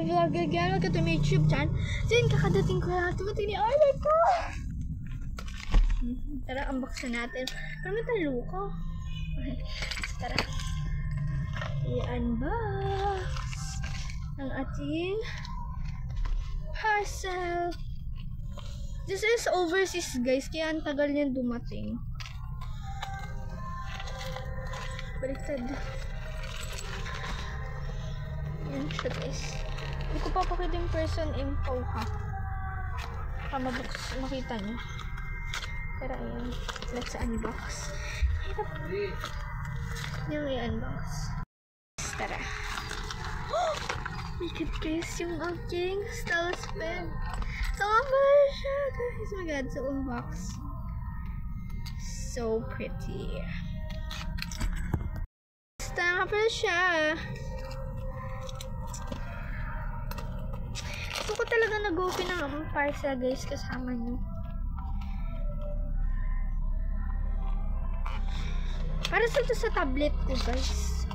my vlog again. Welcome to my YouTube channel. So yun, kakadating ko lang. Tumating ni order ko. Tara, unbox na natin. Pero may talo ko. Okay. Tara. I-unbox ang ating parcel. This is overseas, guys. Kaya ang tagal niyan dumating. Baliktad. Yan siya, guys. Hindi ko papakita yung person info, ha. Para makita niyo. Pero ayan. Let's unbox. Yung i-unbox. Tara. Oh! Look at, guys, yung aking stylus pen. Tama siya, guys. Oh my god, so unbox. So pretty. Tama pala siya. Gusto ko talaga nag-open ng parcel, guys, kasama nyo. Para sa ito sa tablet ko, guys.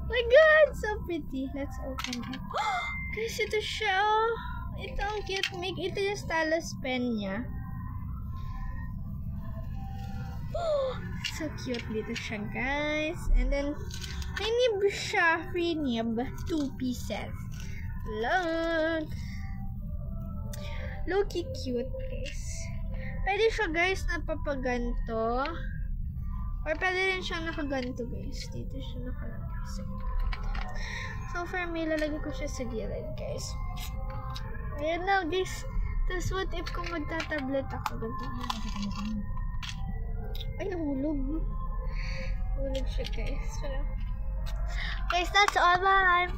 Oh my god, so pretty. Let's open it. Guys, ito siya. Ito ang cute. Ito yung stylus pen niya. So cute dito siya, guys. And then, may nib siya. Free nib. 2 pieces. Look. Low-key cute, guys. Pwede siya, guys, napapaganto. Or pwede rin siya nakaganto, guys. Dito siya nakalagay. So, for me, lalagay ko siya sa gilid, guys. Ayan na, guys. Tapos, what if kung magtatablet ako? Ganito na. Ay, nahulog. Nahulog siya, guys. So, guys, that's all. Bye!